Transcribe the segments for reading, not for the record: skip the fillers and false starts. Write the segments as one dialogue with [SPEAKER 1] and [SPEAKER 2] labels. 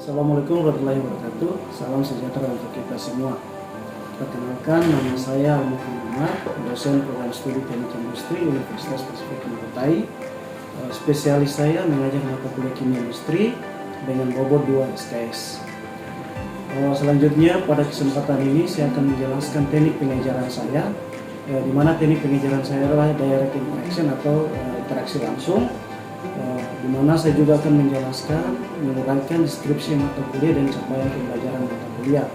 [SPEAKER 1] Assalamualaikum warahmatullahi wabarakatuh. Salam sejahtera untuk kita semua. Perkenalkan, nama saya Muhammad, dosen program studi teknik industri Universitas Pasifik Morotai. Spesialis saya mengajar mata kuliah kimia industri dengan bobot 2 SKS. Selanjutnya pada kesempatan ini saya akan menjelaskan teknik pengajaran saya, di mana teknik pengajaran saya adalah direct interaction atau interaksi langsung. Di mana saya juga akan menjelaskan, menguraikan deskripsi mata kuliah dan capaian pembelajaran mata kuliah.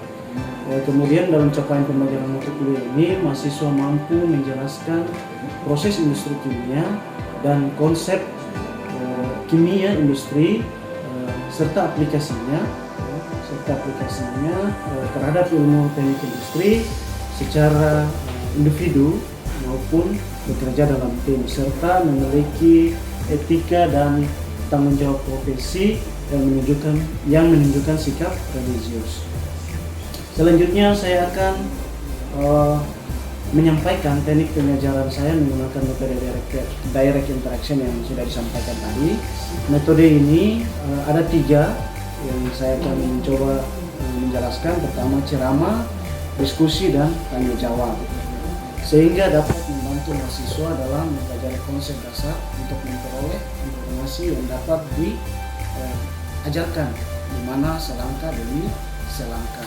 [SPEAKER 1] Kemudian dalam capaian pembelajaran mata kuliah ini, mahasiswa mampu menjelaskan proses industri kimia dan konsep kimia industri serta aplikasinya terhadap ilmu teknik industri secara individu maupun bekerja dalam tim, serta memiliki etika dan tanggung jawab profesi yang menunjukkan sikap religius. Selanjutnya saya akan menyampaikan teknik pengajaran saya menggunakan metode direct interaction yang sudah disampaikan tadi. Metode ini ada 3 yang saya akan mencoba menjelaskan. Pertama, ceramah, diskusi, dan tanya jawab, sehingga dapat membantu mahasiswa dalam mempelajari konsep dasar untuk memperoleh informasi yang dapat diajarkan, di mana selangkah demi selangkah.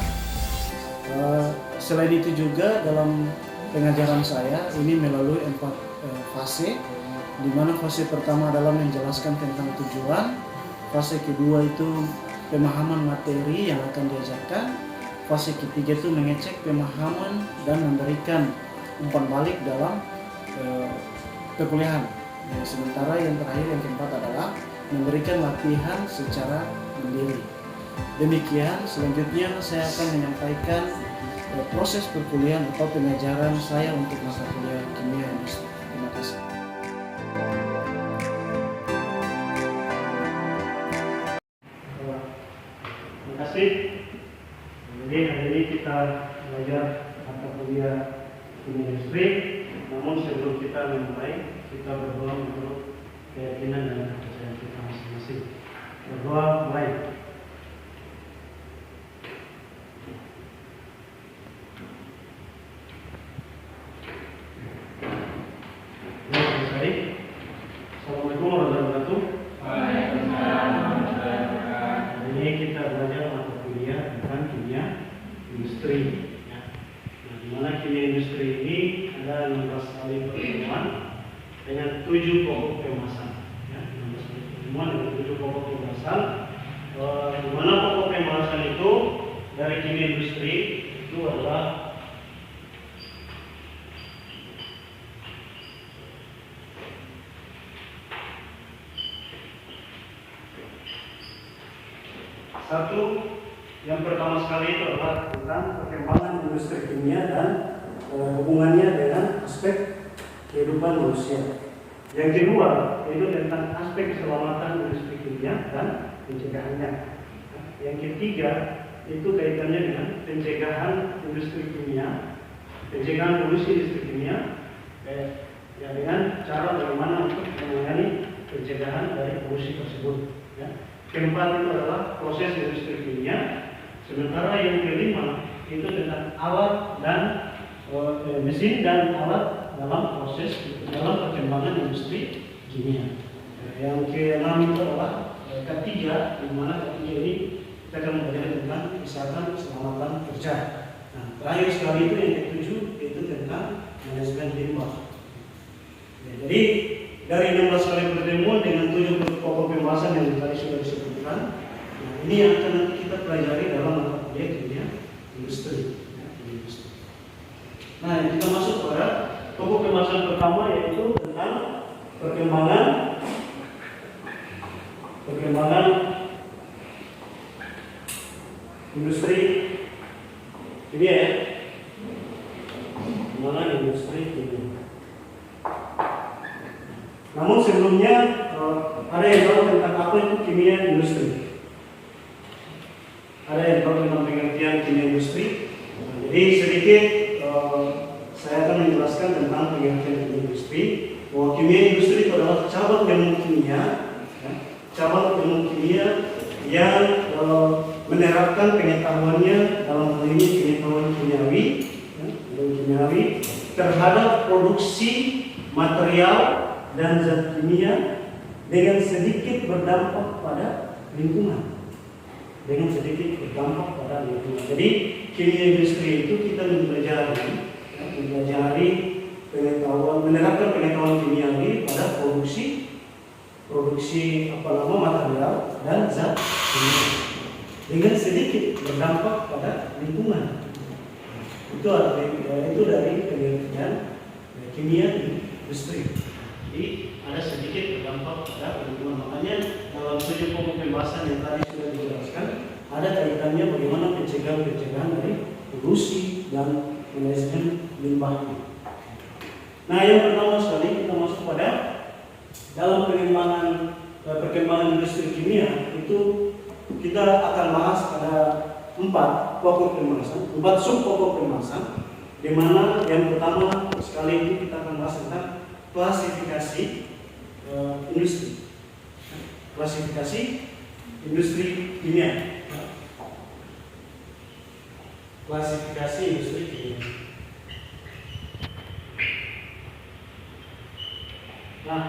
[SPEAKER 1] Selain itu juga dalam pengajaran saya ini melalui 4 fase, di mana fase pertama adalah menjelaskan tentang tujuan, fase kedua itu pemahaman materi yang akan diajarkan, fase ketiga itu mengecek pemahaman dan memberikan umpan balik dalam perkuliahan. Sementara yang terakhir, yang keempat adalah memberikan latihan secara mandiri. Demikian, selanjutnya saya akan menyampaikan proses perkuliahan atau pengajaran saya untuk mata kuliah kimia industri. Terima kasih. Terima kasih. Jadi hari ini kita belajar mata kuliah kimia industri. Namun sebelum kita memulai, kita berdoa menurut keyakinan dan kepercayaan kita masing-masing. Berdoa mulai. Assalamualaikum warahmatullahi wabarakatuh. Hari ini kita belajar mata kuliah tentang kimia industri. Di mana kimia industri ini ada 16 kali pertemuan dengan 7 pokok pembahasan. 16 kali pertemuan dengan 7 pokok pembahasan. Di mana pokok pembahasan itu dari kimia industri itu adalah satu, yang pertama sekali itu adalah tentang perkembangan industri kimia dan hubungannya dengan aspek kehidupan manusia. Yang kedua itu tentang aspek keselamatan industri kimia dan pencegahannya. Yang ketiga itu kaitannya dengan pencegahan industri kimia, pencegahan polusi industri kimia, dengan cara bagaimana untuk menangani pencegahan dari polusi tersebut. Keempat itu adalah proses industri kimia. Sementara yang kelima itu tentang alat dan mesin dan alat dalam proses dalam perkembangan industri kimia. Yang keenam itu adalah ketiga, di mana ketiga ini kita akan belajar tentang kesehatan keselamatan kerja. Nah, terakhir sekali itu yang ketujuh itu tentang manajemen limbah. Jadi dari 16 kali pertemuan dengan 7 pokok pembahasan yang tadi sudah disebutkan, nah ini yang akan nanti kita pelajari dalam mata kuliah kimia industri. Nah, kita masuk pada pokok pembahasan pertama, yaitu tentang perkembangan industri kimia ya. Perkembangan industri kimia. Namun sebelumnya ada yang tahu tentang apa itu kimia industri? Ada yang tahu tentang pengertian kimia industri? Jadi sedikit saya akan menjelaskan tentang pengertian kimia industri. Bahwa kimia industri itu adalah cabang ilmu kimia yang menerapkan pengetahuannya dalam hal ini pengetahuan kimiawi, terhadap produksi material dan zat kimia dengan sedikit berdampak pada lingkungan. Jadi kimia industri itu kita mempelajari pengetahuan, menerapkan pengetahuan kimiawi pada produksi material dan zat kimia dengan sedikit berdampak pada lingkungan. Itu dari penelitian kimia industri. Jadi ada sedikit berdampak pada lingkungan. Makanya dalam studi pokok pembahasan yang tadi sudah dijelaskan, ada kaitannya bagaimana pencegahan dari polusi dan manajemen limbah. Nah, yang pertama sekali kita masuk pada dalam perkembangan industri kimia itu kita akan bahas ada 4 sub pokok pembahasan, di mana yang pertama sekali itu kita akan bahas tentang klasifikasi industri kimia. Klasifikasi industri kimia. Nah,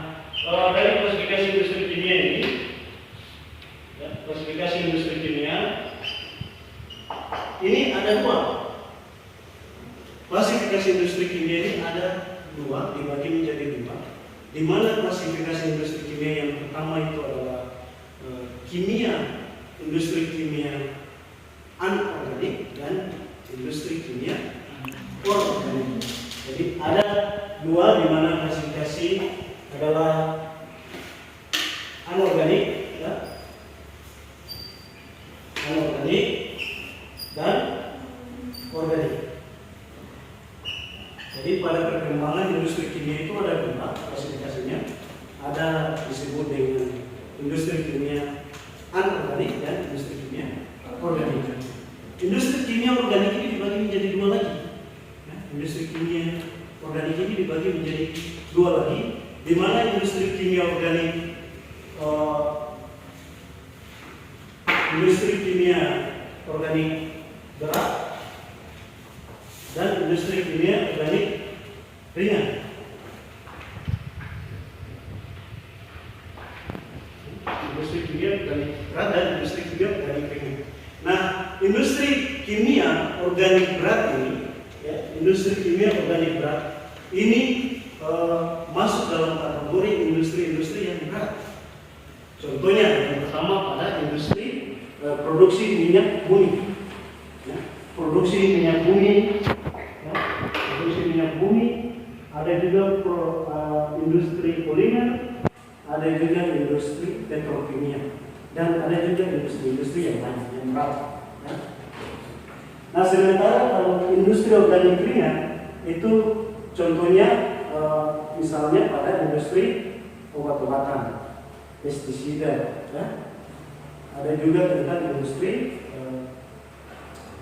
[SPEAKER 1] dari klasifikasi industri kimia ini, klasifikasi industri kimia ini ada 2. Klasifikasi industri kimia ini ada 2, dibagi menjadi 2. Di mana klasifikasi industri kimia yang pertama itu adalah industri kimia anorganik dan industri kimia organik. Jadi ada 2 di mana klasifikasi adalah anorganik, anorganik dan organik. Jadi pada perkembangan industri kimia itu ada 2 klasifikasinya. Ada disebut dengan industri kimia anorganik dan industri kimia organik. Industri kimia organik ini dibagi menjadi 2 lagi. Industri kimia organik ini dibagi menjadi 2 lagi, di mana industri kimia organik berat dan industri kimia organik ringan. Industri kimia organik berat dan industri kimia organik ringan. Nah, industri kimia organik berat ini, industri kimia organik berat ini masuk dalam kategori industri-industri yang berat. Contohnya yang pertama pada industri produksi minyak bumi. Produksi minyak bumi, ada juga industri polimer, ada juga industri petrokimia, dan ada juga industri yang lain yang berat. Nah, sementara kalau industri organik ringan itu contohnya misalnya pada industri obat-obatan, pestisida, ada juga tentang industri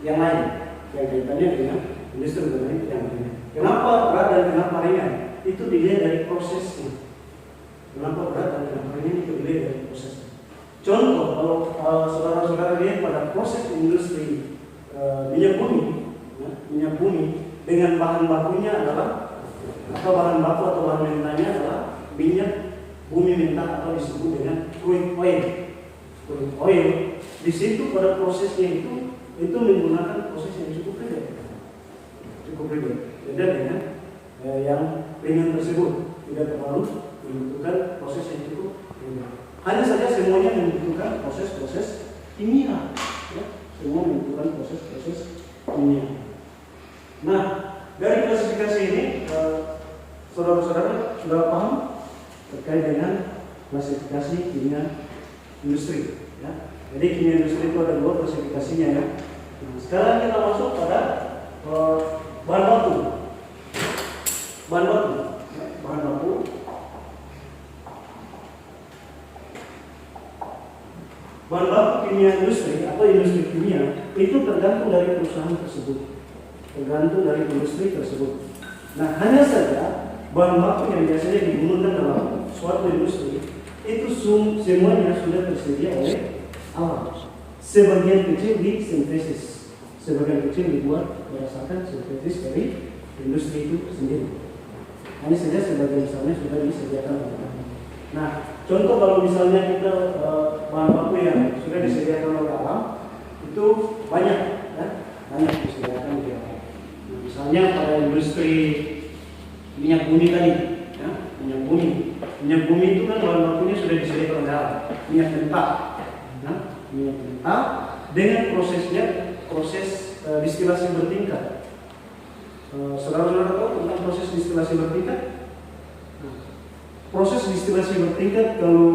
[SPEAKER 1] yang lain yang kaitannya dengan industri organik yang lain. Kenapa berat dan kenapa ringan? Itu dilihat dari prosesnya. Kenapa berat dan kenapa ringan itu dilihat dari prosesnya. Contoh, kalau saudara-saudara lihat pada proses industri minyak bumi dengan bahan bakunya adalah bahan mentahnya adalah minyak bumi mentah atau disebut dengan crude oil. Di situ pada prosesnya itu menggunakan proses yang cukup ribet. Beda dengan yang ringan tersebut, tidak terlalu membutuhkan proses yang cukup ribet. Hanya saja semuanya membutuhkan proses-proses kimia, semua membutuhkan proses-proses kimia. Nah, dari klasifikasi ini, saudara-saudara sudah paham terkait dengan klasifikasi kimia industri. Jadi kimia industri itu ada 2 klasifikasinya ya. Nah, sekarang kita masuk pada bahan baku. Bahan baku kimia industri atau industri kimia itu tergantung dari perusahaan tersebut, tergantung dari industri tersebut. Nah, hanya saja bahan baku yang biasanya digunakan dalam suatu industri itu semuanya sudah tersedia oleh alam. sebagian kecil di sintesis, sebagian kecil dibuat berdasarkan sintesis dari industri itu sendiri. Hanya saja sebagian misalnya sudah disediakan oleh alam. Nah, contoh kalau misalnya kita bahan baku yang sudah disediakan oleh alam itu banyak, ya, banyak disediakan di alam. Nah, misalnya pada industri minyak bumi tadi, ya, minyak bumi itu kan bahan bakunya sudah disediakan oleh alam, minyak mentah, ya, minyak mentah dengan prosesnya, proses distilasi bertingkat. Saudara-saudara tahu tentang proses distilasi bertingkat? Proses distilasi bertingkat kalau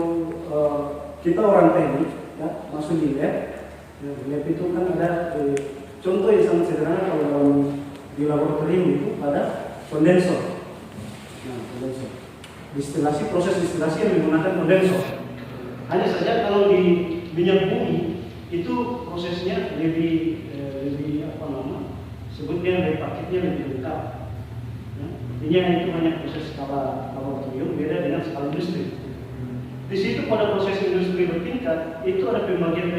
[SPEAKER 1] kita orang teknik, ya, masuk di lab itu kan ada contoh yang sangat sederhana kalau di laboratorium itu ada kondensor. Nah, kondensor. Distilasi, proses distilasi yang menggunakan kondensor. Hanya saja kalau di minyak bumi itu prosesnya lebih apa namanya? Sebutnya dari paketnya lebih lengkap. Intinya itu hanya proses skala laboratorium, beda dengan skala industri. Di situ pada proses industri bertingkat itu ada pembagian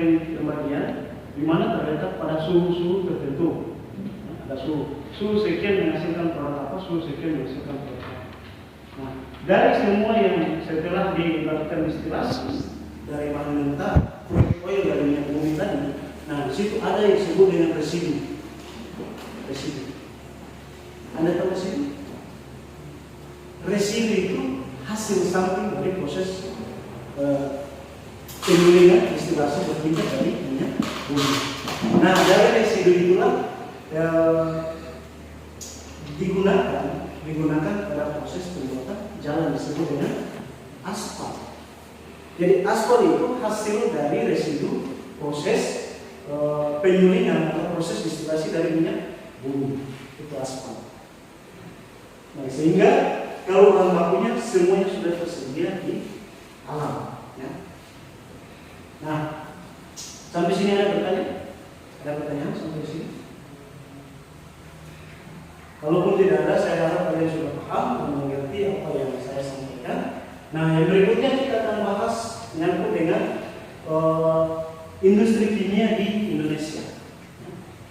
[SPEAKER 1] di mana terletak pada suhu tertentu. Ada suhu sekian menghasilkan produk apa, suhu sekian menghasilkan produk apa. Nah, dari semua yang setelah dilakukan distilasi dari bahan mentah, crude oil dari minyak bumi tadi, nah di situ ada yang disebut dengan residu. Anda tahu residu? Residu itu hasil samping dari proses penyulingan distilasi bertingkat dari minyak bumi. Nah, dari residu itulah digunakan pada proses pembuatan jalan disebut dengan aspal. Jadi aspal itu hasil dari residu proses penyulingan atau proses distilasi dari minyak bumi, itu aspal. Nah, sehingga kalau bahan bakunya semuanya sudah tersedia di alam, ya. Nah, sampai sini ada pertanyaan? Ada pertanyaan sampai sini? Kalaupun tidak ada, saya harap kalian sudah paham dan mengerti apa yang saya sampaikan. Nah, yang berikutnya kita akan bahas menyangkut dengan industri kimia di Indonesia,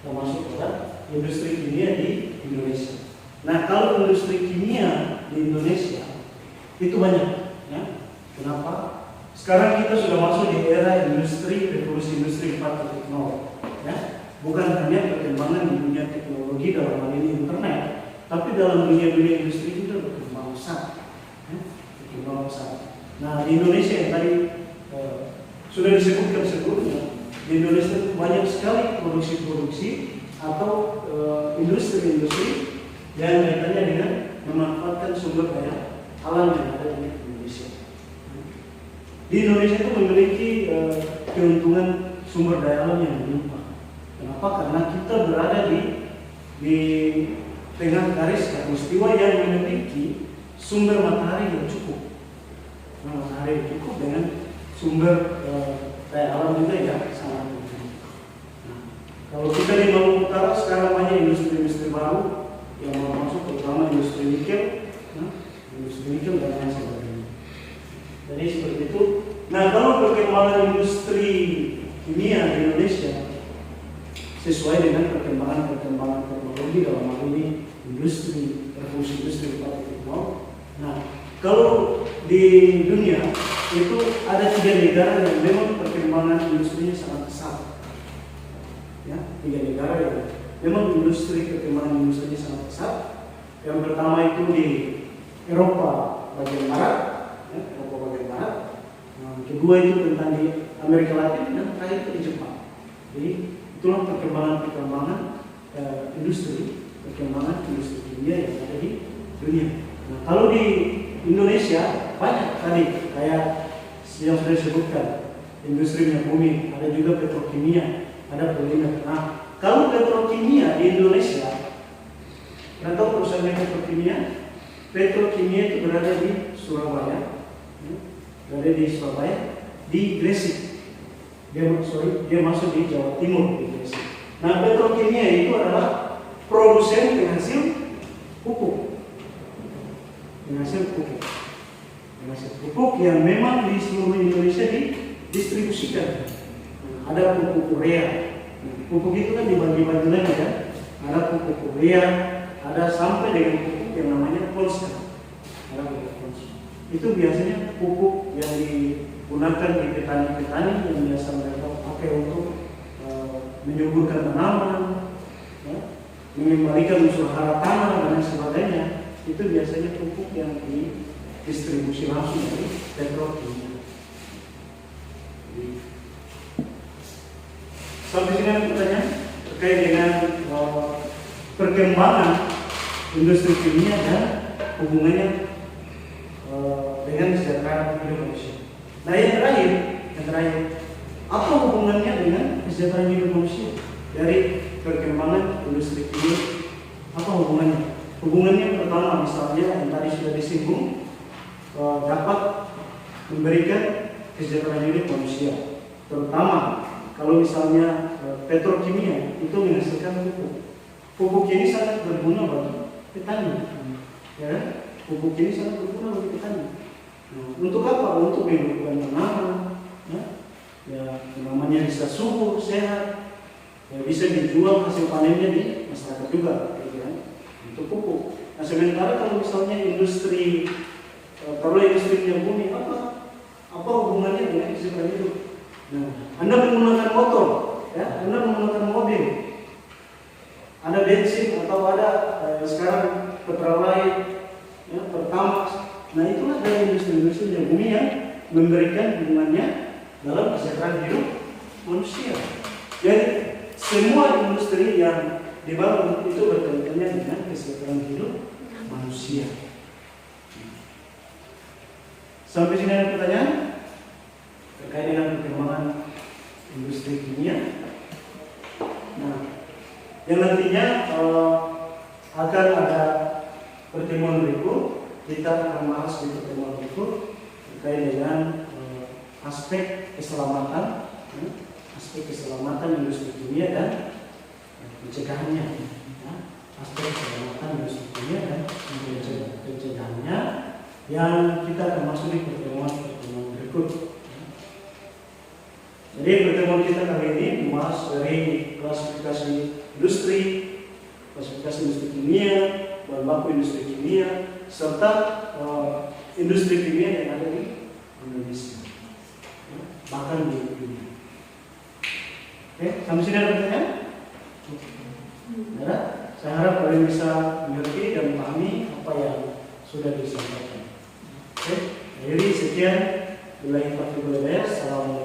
[SPEAKER 1] termasuk pada industri kimia di Indonesia. Nah, kalau industri kimia di Indonesia itu banyak, ya. Kenapa? Sekarang kita sudah masuk di era revolusi industri 4.0, ya. Bukan hanya perkembangan di dunia teknologi dalam hal ini internet, tapi dalam dunia industri itu berkembang pesat, ya. Berkembang pesat. Nah, di Indonesia yang tadi sudah disebutkan sebelumnya, di Indonesia itu banyak sekali produksi-produksi atau industri-industri yang kaitannya dengan memanfaatkan sumber daya alam yang ada di Indonesia. Di Indonesia itu memiliki keuntungan sumber daya alam yang melimpah. Kenapa? Karena kita berada di tengah garis khatulistiwa yang memiliki sumber matahari yang cukup. Nah, matahari yang cukup dengan sumber daya alam juga yang sangat penting. Nah, kalau kita di Maluku Utara sekarang banyak industri-industri baru yang mau masuk, terutama industri nikel, dan lain sebagainya. Jadi seperti itu. Nah, kalau perkembangan industri kimia di Indonesia sesuai dengan perkembangan teknologi dalam hal ini revolusi industri 4.0. Nah, kalau di dunia itu ada 3 negara yang memang perkembangan industrinya sangat besar. Ya, 3 negara yang memang perkembangan industrinya sangat besar. Yang pertama itu di Eropa bagian barat, ya, Eropa bagian barat. Nah, kedua itu tentang di Amerika Latin, dan terakhir itu di Jepang. Jadi itulah perkembangan industri kimia yang ada di dunia. Nah, kalau di Indonesia banyak tadi kayak yang sudah disebutkan, industri minyak bumi, ada juga petrokimia, ada polimer. Nah, kalau petrokimia di Indonesia, Anda tahu perusahaan petrokimia? Petrokimia itu berada di Surabaya, di Gresik. Dia masuk di Jawa Timur, di Gresik. Nah, petrokimia itu adalah produsen penghasil pupuk. Penghasil pupuk yang memang di seluruh Indonesia didistribusikan. ada pupuk urea. Pupuk itu kan dibagi-bagi lagi kan. Ada pupuk urea, ada sampai dengan pupuk yang namanya polska. Ada pupuk polska. Itu biasanya pupuk yang digunakan di petani-petani yang biasa mereka pakai untuk menyuburkan tanaman, ya, mengembalikan unsur hara tanah dan sebagainya. Itu biasanya pupuk yang didistribusi langsung dari petrokimia. Sampai sini ada pertanyaan terkait dengan perkembangan industri kimia dan hubungannya dengan kesejahteraan hidup manusia. Nah yang terakhir, apa hubungannya dengan kesejahteraan hidup manusia dari perkembangan industri kimia? Apa hubungannya? Hubungannya pertama misalnya yang tadi sudah disinggung, dapat memberikan kesejahteraan hidup manusia, terutama kalau misalnya petrokimia itu menghasilkan pupuk. Pupuk ini sangat berguna bagi petani, ya. Pupuk ini sangat berguna bagi petani. Untuk apa? Untuk menghidupkan tanaman, ya, tanamannya bisa subur, sehat, ya, bisa dijual hasil panennya di masyarakat juga, ya, untuk pupuk. Nah sementara kalau misalnya industri minyak bumi, apa hubungannya dengan kesehatan hidup? Nah, Anda menggunakan motor, ya, Anda menggunakan mobil, ada bensin atau ada sekarang Pertalite, ya, Pertamax. Nah itulah dari industri minyak bumi yang memberikan hubungannya dalam kesejahteraan hidup manusia. Jadi semua industri yang dibangun itu berkaitannya dengan kesejahteraan hidup manusia. Sampai sini ada pertanyaan terkait dengan perkembangan industri kimia. Nah, yang nantinya akan ada pertemuan berikut. Kita akan bahas di pertemuan berikut terkait dengan aspek keselamatan industri kimia dan pencegahannya. Ya, aspek keselamatan industri kimia dan pencegahannya yang kita akan masuk di pertemuan berikut. Jadi pertemuan kita kali ini membahas dari klasifikasi industri kimia, bahan baku industri kimia, serta industri kimia yang ada di Indonesia, bahkan di dunia. Oke, sampai sini ada pertanyaan? Ya, saya harap kalian bisa mengerti dan memahami apa yang sudah disampaikan. Oke, jadi sekian. Bila itu boleh, assalamualaikum.